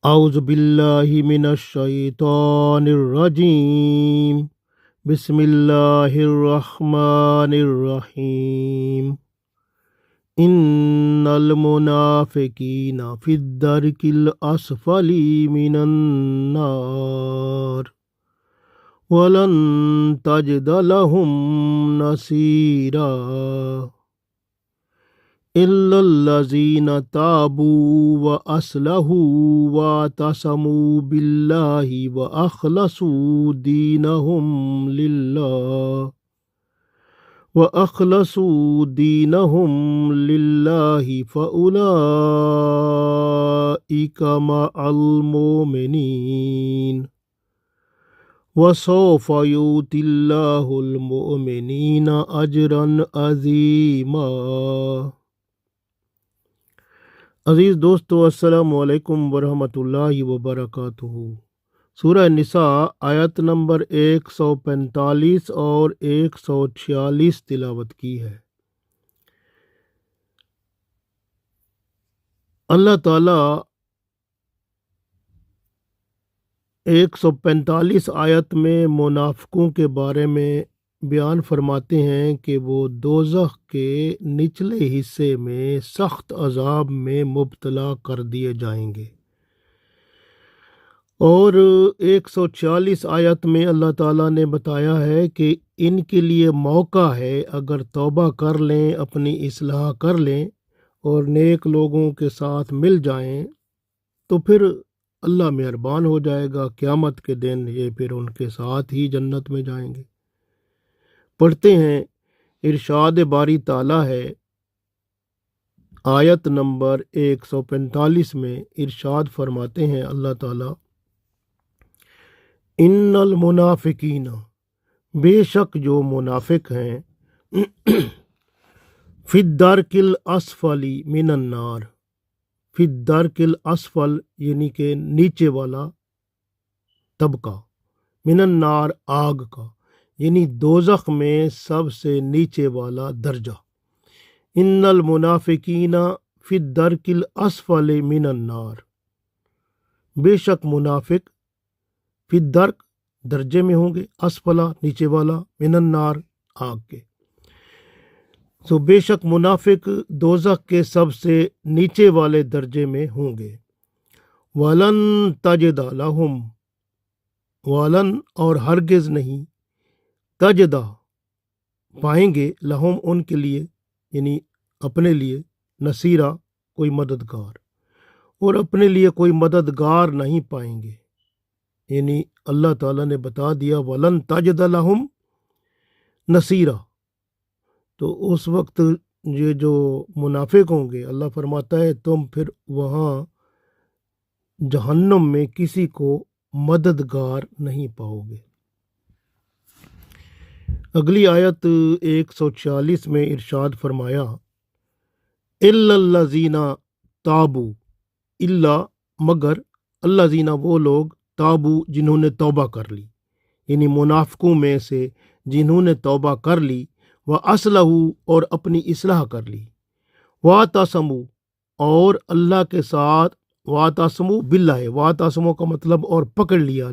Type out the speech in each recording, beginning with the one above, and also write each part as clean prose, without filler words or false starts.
اعوذ باللہ من الشیطان الرجیم بسم اللہ الرحمن الرحیم ان المنافقین فی الدرک الاسفل من النار ولن تجد لهم نصیرا إلا الذين تابوا وأصلحوا واعتصموا بالله وأخلصوا دينهم لله فأولئك مع المؤمنين وسوف يؤتي الله المؤمنين أجرا عظيما۔ عزیز دوستو، السلام علیکم ورحمۃ اللہ وبرکاتہ۔ سورہ نساء آیت نمبر 145 اور 146 تلاوت کی ہے۔ اللہ تعالیٰ 145 آیت میں منافقوں کے بارے میں بیان فرماتے ہیں کہ وہ دوزخ کے نچلے حصے میں سخت عذاب میں مبتلا کر دیے جائیں گے، اور 146 آیت میں اللہ تعالیٰ نے بتایا ہے کہ ان کے لیے موقع ہے، اگر توبہ کر لیں، اپنی اصلاح کر لیں اور نیک لوگوں کے ساتھ مل جائیں تو پھر اللہ مہربان ہو جائے گا، قیامت کے دن یہ پھر ان کے ساتھ ہی جنت میں جائیں گے۔ پڑھتے ہیں، ارشاد باری تعالیٰ ہے آیت نمبر 145 میں، ارشاد فرماتے ہیں اللہ تعالیٰ، ان المنافقین، بے شک جو منافق ہیں، فی الدرک الاسفل من النار، فی الدرک الاسفل یعنی کہ نیچے والا طبقہ، من النار آگ کا، یعنی دوزخ میں سب سے نیچے والا درجہ۔ ان المنافقین فی الدرک الاسفل من النار، بے شک منافق فی الدرک درجے میں ہوں گے، اسفلا نیچے والا، من النار آگ کے، تو بے شک منافق دوزخ کے سب سے نیچے والے درجے میں ہوں گے۔ وَلَن تَجِدَ لَهُمْ، وَلَن اور ہرگز نہیں، تجدہ پائیں گے، لہم ان کے لیے، یعنی اپنے لیے، نصیرہ کوئی مددگار، اور اپنے لیے کوئی مددگار نہیں پائیں گے، یعنی اللہ تعالیٰ نے بتا دیا وَلَن تَجِدَ لَهُمْ نصیرہ، تو اس وقت یہ جو منافق ہوں گے، اللہ فرماتا ہے تم پھر وہاں جہنم میں کسی کو مددگار نہیں پاؤ گے۔ اگلی آیت 146 میں ارشاد فرمایا، الا الذین تابوا، الا مگر، الذین وہ لوگ، تابوا جنہوں نے توبہ کر لی، یعنی منافقوں میں سے جنہوں نے توبہ کر لی، واصلحوا اور اپنی اصلاح کر لی، واعتصموا اور اللہ کے ساتھ، واعتصموا باللہ، واعتصموا کا مطلب اور پکڑ لیا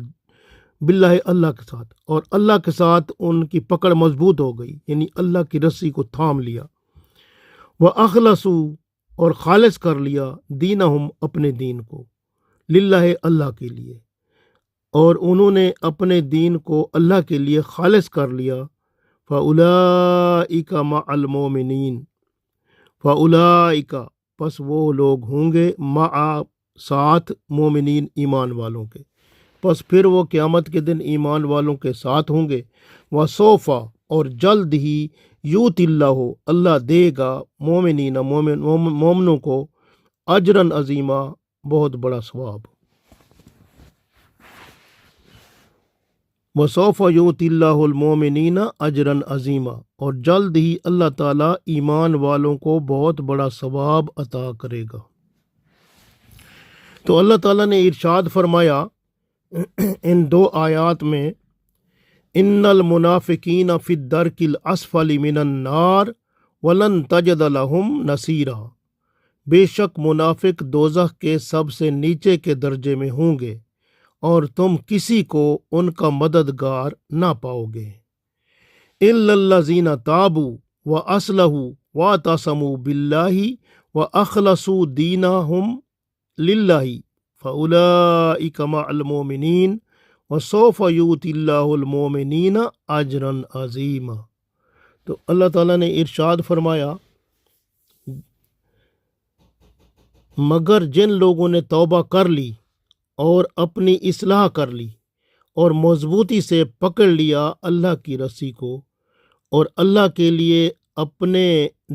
باللہ اللہ کے ساتھ، اور اللہ کے ساتھ ان کی پکڑ مضبوط ہو گئی، یعنی اللہ کی رسی کو تھام لیا، وَأَخْلَصُوا اور خالص کر لیا، دینہم اپنے دین کو، للہ اللہ کے لیے، اور انہوں نے اپنے دین کو اللہ کے لیے خالص کر لیا، فَأُولَئِكَ مَعَ الْمُؤْمِنِينَ، فَأُولَئِكَ پس وہ لوگ ہوں گے، مع ساتھ، مومنین ایمان والوں کے، پس پھر وہ قیامت کے دن ایمان والوں کے ساتھ ہوں گے، وَسَوْفَ اور جلد ہی، یُؤْتِ اللہ اللہ دے گا، مومنین مومنوں کو، اجراً عظیما بہت بڑا ثواب۔ وَسَوْفَ یُؤْتِ اللہ المؤمنین اجراً عظیما، اور جلد ہی اللہ تعالیٰ ایمان والوں کو بہت بڑا ثواب عطا کرے گا۔ تو اللہ تعالیٰ نے ارشاد فرمایا ان دو آیات میں، ان المنافقین فی الدرک الاسفل من النار ولن تجد لهم نصیرا، بے شک منافق دوزخ کے سب سے نیچے کے درجے میں ہوں گے اور تم کسی کو ان کا مددگار نہ پاؤ گے۔ الا الذین تابوا واصلحوا واعتصموا باللہ واخلصوا دینہم للہ فاولئک مع المؤمنین وسوف یؤتی اللہ المؤمنین اجرا عظیما۔ تو اللہ تعالیٰ نے ارشاد فرمایا، مگر جن لوگوں نے توبہ کر لی اور اپنی اصلاح کر لی اور مضبوطی سے پکڑ لیا اللہ کی رسی کو اور اللہ کے لیے اپنے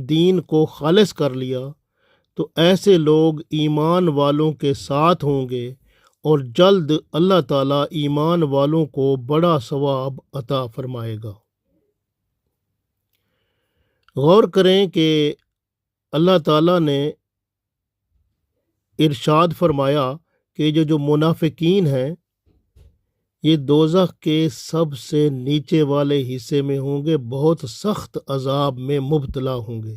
دین کو خالص کر لیا، تو ایسے لوگ ایمان والوں کے ساتھ ہوں گے اور جلد اللہ تعالیٰ ایمان والوں کو بڑا ثواب عطا فرمائے گا۔ غور کریں کہ اللہ تعالیٰ نے ارشاد فرمایا کہ جو منافقین ہیں یہ دوزخ کے سب سے نیچے والے حصے میں ہوں گے، بہت سخت عذاب میں مبتلا ہوں گے۔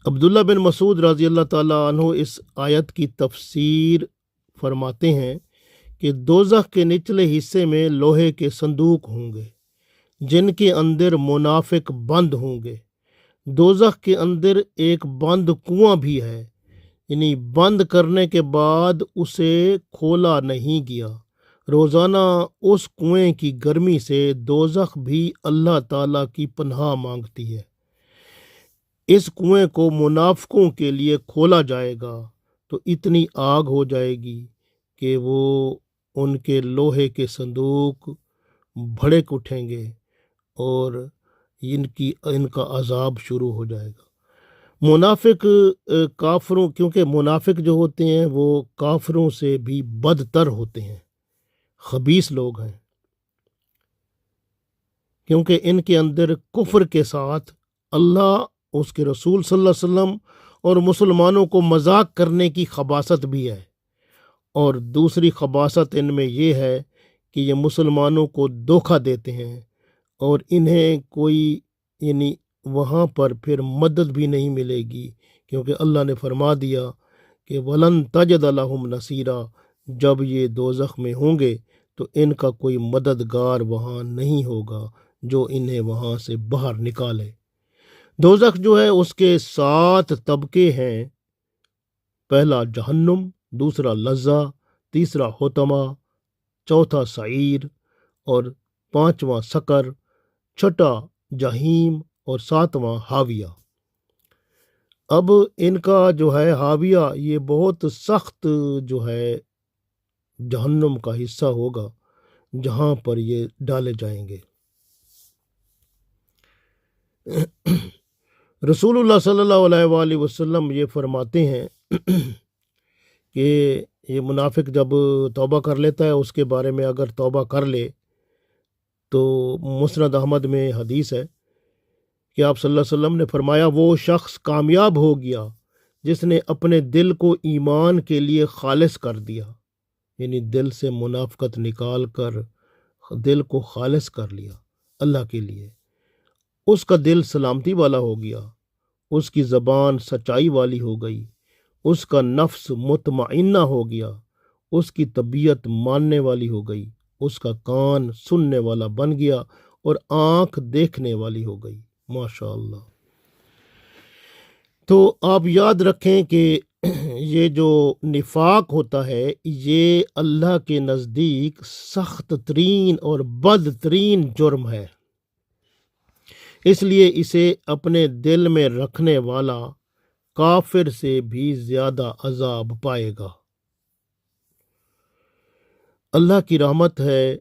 عبداللہ بن مسعود رضی اللہ تعالیٰ عنہ اس آیت کی تفسیر فرماتے ہیں کہ دوزخ کے نچلے حصے میں لوہے کے صندوق ہوں گے جن کے اندر منافق بند ہوں گے۔ دوزخ کے اندر ایک بند کنواں بھی ہے، یعنی بند کرنے کے بعد اسے کھولا نہیں گیا۔ روزانہ اس کنویں کی گرمی سے دوزخ بھی اللہ تعالیٰ کی پناہ مانگتی ہے۔ اس کنویں کو منافقوں کے لیے کھولا جائے گا تو اتنی آگ ہو جائے گی کہ وہ ان کے لوہے کے صندوق بھڑک اٹھیں گے اور ان کا عذاب شروع ہو جائے گا۔ منافق کافروں، کیونکہ منافق جو ہوتے ہیں وہ کافروں سے بھی بدتر ہوتے ہیں، خبیث لوگ ہیں، کیونکہ ان کے اندر کفر کے ساتھ اللہ، اس کے رسول صلی اللہ علیہ وسلم اور مسلمانوں کو مذاق کرنے کی خباثت بھی ہے، اور دوسری خباثت ان میں یہ ہے کہ یہ مسلمانوں کو دھوکہ دیتے ہیں اور انہیں کوئی یعنی وہاں پر پھر مدد بھی نہیں ملے گی، کیونکہ اللہ نے فرما دیا کہ وَلَن تَجِدَ لَهُمْ نَصِيرًا، جب یہ دوزخ میں ہوں گے تو ان کا کوئی مددگار وہاں نہیں ہوگا جو انہیں وہاں سے باہر نکالے۔ دوزخ جو ہے اس کے 7 طبقے ہیں، پہلا جہنم، دوسرا لظہ، تیسرا حطمہ، چوتھا سعیر اور 5واں سقر، چھٹا جہیم اور 7واں حاویہ۔ اب ان کا جو ہے حاویہ یہ بہت سخت جو ہے جہنم کا حصہ ہوگا جہاں پر یہ ڈالے جائیں گے۔ رسول اللہ صلی اللہ علیہ وآلہ وسلم یہ فرماتے ہیں کہ یہ منافق جب توبہ کر لیتا ہے، اس کے بارے میں اگر توبہ کر لے تو مسند احمد میں حدیث ہے کہ آپ صلی اللہ علیہ وسلم نے فرمایا، وہ شخص کامیاب ہو گیا جس نے اپنے دل کو ایمان کے لیے خالص کر دیا، یعنی دل سے منافقت نکال کر دل کو خالص کر لیا اللہ کے لیے۔ اس کا دل سلامتی والا ہو گیا، اس کی زبان سچائی والی ہو گئی، اس کا نفس مطمئنہ ہو گیا، اس کی طبیعت ماننے والی ہو گئی، اس کا کان سننے والا بن گیا اور آنکھ دیکھنے والی ہو گئی۔ ماشاء اللہ۔ تو آپ یاد رکھیں کہ یہ جو نفاق ہوتا ہے یہ اللہ کے نزدیک سخت ترین اور بدترین جرم ہے، اس لیے اسے اپنے دل میں رکھنے والا کافر سے بھی زیادہ عذاب پائے گا۔ اللہ کی رحمت ہے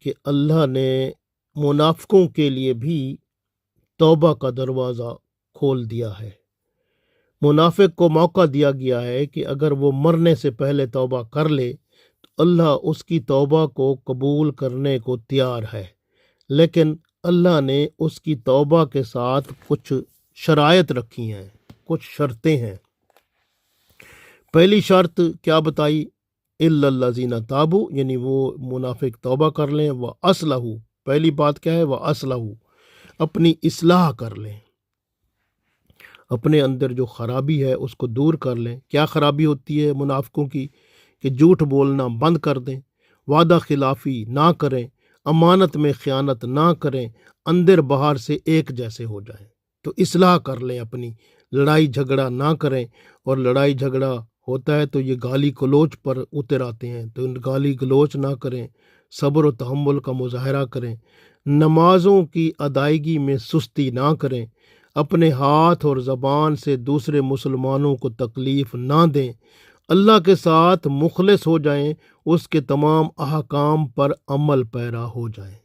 کہ اللہ نے منافقوں کے لیے بھی توبہ کا دروازہ کھول دیا ہے۔ منافق کو موقع دیا گیا ہے کہ اگر وہ مرنے سے پہلے توبہ کر لے تو اللہ اس کی توبہ کو قبول کرنے کو تیار ہے، لیکن اللہ نے اس کی توبہ کے ساتھ کچھ شرائط رکھی ہیں، کچھ شرطیں ہیں۔ پہلی شرط کیا بتائی؟ الا الذین تابوا، یعنی وہ منافق توبہ کر لیں، واصلحوا، پہلی بات کیا ہے؟ واصلحوا، اپنی اصلاح کر لیں۔ اپنے اندر جو خرابی ہے اس کو دور کر لیں۔ کیا خرابی ہوتی ہے منافقوں کی؟ کہ جھوٹ بولنا بند کر دیں، وعدہ خلافی نہ کریں، امانت میں خیانت نہ کریں، اندر باہر سے ایک جیسے ہو جائیں۔ تو اصلاح کر لیں اپنی، لڑائی جھگڑا نہ کریں، اور لڑائی جھگڑا ہوتا ہے تو یہ گالی گلوچ پر اتر آتے ہیں، تو گالی گلوچ نہ کریں، صبر و تحمل کا مظاہرہ کریں، نمازوں کی ادائیگی میں سستی نہ کریں، اپنے ہاتھ اور زبان سے دوسرے مسلمانوں کو تکلیف نہ دیں، اللہ کے ساتھ مخلص ہو جائیں، اس کے تمام احکام پر عمل پیرا ہو جائیں۔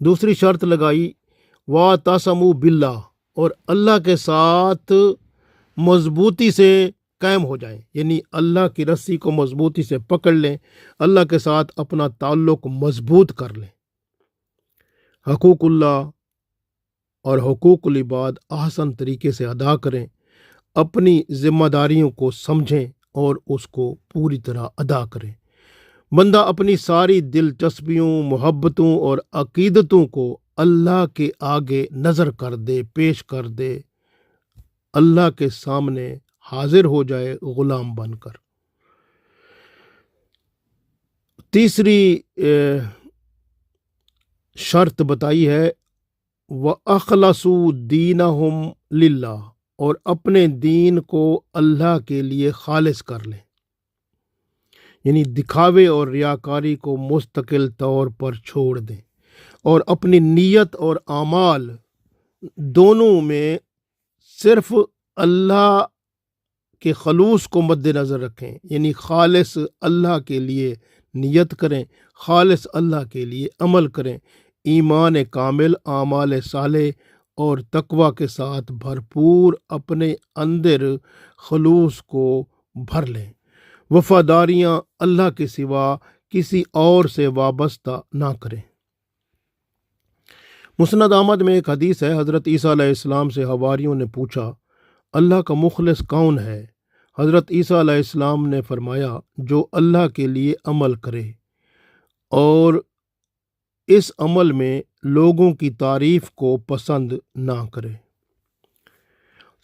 دوسری شرط لگائی، وَاعْتَصِمُوا بِاللَّهِ، اور اللہ کے ساتھ مضبوطی سے قائم ہو جائیں، یعنی اللہ کی رسی کو مضبوطی سے پکڑ لیں، اللہ کے ساتھ اپنا تعلق مضبوط کر لیں۔ حقوق اللہ اور حقوق العباد احسن طریقے سے ادا کریں، اپنی ذمہ داریوں کو سمجھیں اور اس کو پوری طرح ادا کریں۔ بندہ اپنی ساری دلچسپیوں، محبتوں اور عقیدتوں کو اللہ کے آگے نظر کر دے، پیش کر دے، اللہ کے سامنے حاضر ہو جائے غلام بن کر۔ تیسری شرط بتائی ہے، وَأَخْلَصُوا دِينَهُمْ لِلَّهِ، اور اپنے دین کو اللہ کے لیے خالص کر لیں، یعنی دکھاوے اور ریاکاری کو مستقل طور پر چھوڑ دیں، اور اپنی نیت اور اعمال دونوں میں صرف اللہ کے خلوص کو مد نظر رکھیں، یعنی خالص اللہ کے لیے نیت کریں، خالص اللہ کے لیے عمل کریں، ایمان کامل، اعمال صالح اور تقوی کے ساتھ بھرپور اپنے اندر خلوص کو بھر لیں، وفاداریاں اللہ کے سوا کسی اور سے وابستہ نہ کریں۔ مسند احمد میں ایک حدیث ہے، حضرت عیسیٰ علیہ السلام سے حواریوں نے پوچھا، اللہ کا مخلص کون ہے؟ حضرت عیسیٰ علیہ السلام نے فرمایا، جو اللہ کے لیے عمل کرے اور اس عمل میں لوگوں کی تعریف کو پسند نہ کرے۔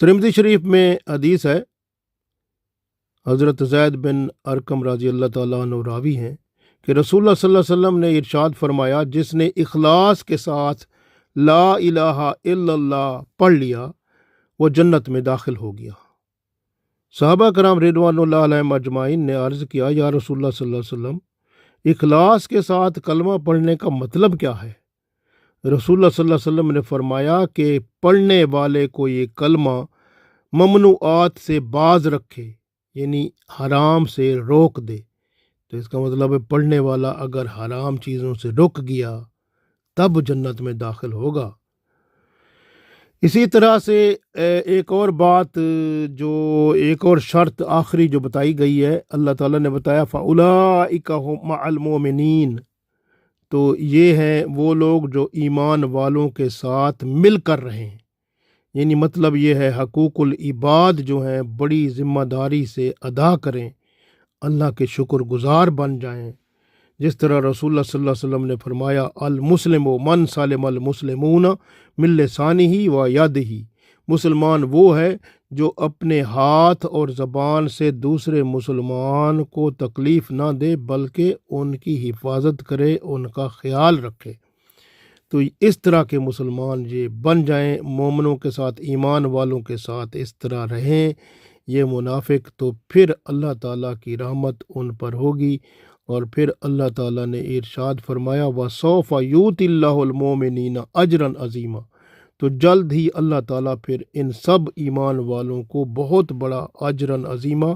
ترمذی شریف میں حدیث ہے، حضرت زید بن ارقم رضی اللہ تعالیٰ عنہ راوی ہیں کہ رسول اللہ صلی اللہ علیہ وسلم نے ارشاد فرمایا، جس نے اخلاص کے ساتھ لا الہ الا اللہ پڑھ لیا وہ جنت میں داخل ہو گیا۔ صحابہ کرام رضوان اللہ علیہم اجمعین نے عرض کیا، یا رسول اللہ صلی اللہ علیہ وسلم، اخلاص کے ساتھ کلمہ پڑھنے کا مطلب کیا ہے؟ رسول اللہ صلی اللہ علیہ وسلم نے فرمایا کہ پڑھنے والے کو یہ کلمہ ممنوعات سے باز رکھے، یعنی حرام سے روک دے۔ تو اس کا مطلب ہے پڑھنے والا اگر حرام چیزوں سے رک گیا تب جنت میں داخل ہوگا۔ اسی طرح سے ایک اور بات، جو ایک اور شرط آخری جو بتائی گئی ہے، اللہ تعالیٰ نے بتایا فَأُولَٰئِكَ هُمْ مَعَ الْمُؤْمِنِينَ، تو یہ ہیں وہ لوگ جو ایمان والوں کے ساتھ مل کر رہے ہیں، یعنی مطلب یہ ہے حقوق العباد جو ہیں بڑی ذمہ داری سے ادا کریں، اللہ کے شکر گزار بن جائیں، جس طرح رسول اللہ صلی اللہ علیہ وسلم نے فرمایا، المسلم من سالم المسلمون من لسانہ و یدہ، مسلمان وہ ہے جو اپنے ہاتھ اور زبان سے دوسرے مسلمان کو تکلیف نہ دے بلکہ ان کی حفاظت کرے، ان کا خیال رکھے۔ تو اس طرح کے مسلمان یہ بن جائیں، مومنوں کے ساتھ، ایمان والوں کے ساتھ اس طرح رہیں یہ منافق، تو پھر اللہ تعالیٰ کی رحمت ان پر ہوگی، اور پھر اللہ تعالیٰ نے ارشاد فرمایا، وَسَوْفَ يُؤْتِ اللَّهُ الْمُؤْمِنِينَ أَجْرًا عَظِيمًا، تو جلد ہی اللہ تعالیٰ پھر ان سب ایمان والوں کو بہت بڑا اجراً عظیمہ،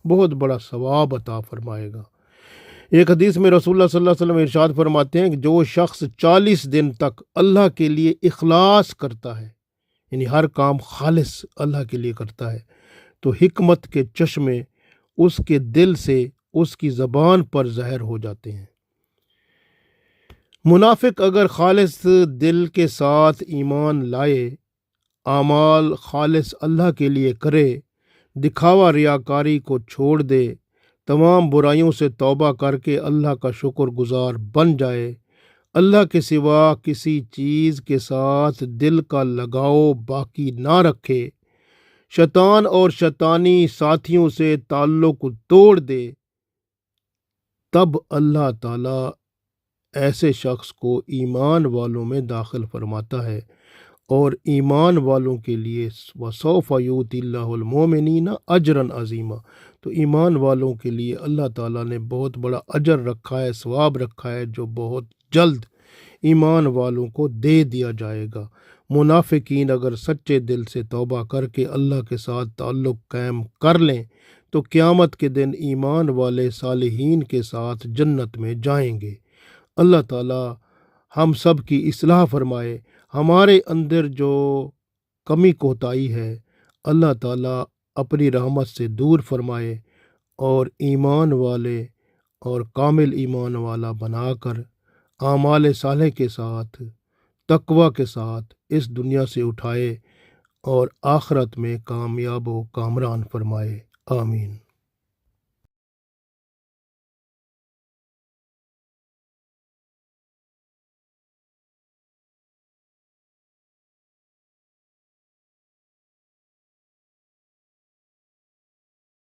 بہت بڑا ثواب عطا فرمائے گا۔ ایک حدیث میں رسول اللہ صلی اللہ علیہ وسلم ارشاد فرماتے ہیں کہ جو شخص 40 دن تک اللہ کے لیے اخلاص کرتا ہے، یعنی ہر کام خالص اللہ کے لیے کرتا ہے، تو حکمت کے چشمے اس کے دل سے اس کی زبان پر ظاہر ہو جاتے ہیں۔ منافق اگر خالص دل کے ساتھ ایمان لائے، اعمال خالص اللہ کے لیے کرے، دکھاوا ریاکاری کو چھوڑ دے، تمام برائیوں سے توبہ کر کے اللہ کا شکر گزار بن جائے، اللہ کے سوا کسی چیز کے ساتھ دل کا لگاؤ باقی نہ رکھے، شیطان اور شیطانی ساتھیوں سے تعلق توڑ دے، تب اللہ تعالیٰ ایسے شخص کو ایمان والوں میں داخل فرماتا ہے، اور ایمان والوں کے لیے وَسَوْفَ يُؤْتِ اللَّهُ الْمُؤْمِنِينَ أَجْرًا عَظِيمًا، تو ایمان والوں کے لیے اللہ تعالیٰ نے بہت بڑا اجر رکھا ہے، ثواب رکھا ہے، جو بہت جلد ایمان والوں کو دے دیا جائے گا۔ منافقین اگر سچے دل سے توبہ کر کے اللہ کے ساتھ تعلق قائم کر لیں تو قیامت کے دن ایمان والے صالحین کے ساتھ جنت میں جائیں گے۔ اللہ تعالیٰ ہم سب کی اصلاح فرمائے، ہمارے اندر جو کمی کوتاہی ہے اللہ تعالیٰ اپنی رحمت سے دور فرمائے، اور ایمان والے اور کامل ایمان والا بنا کر اعمال صالح کے ساتھ، تقوی کے ساتھ اس دنیا سے اٹھائے، اور آخرت میں کامیاب و کامران فرمائے۔ آمین۔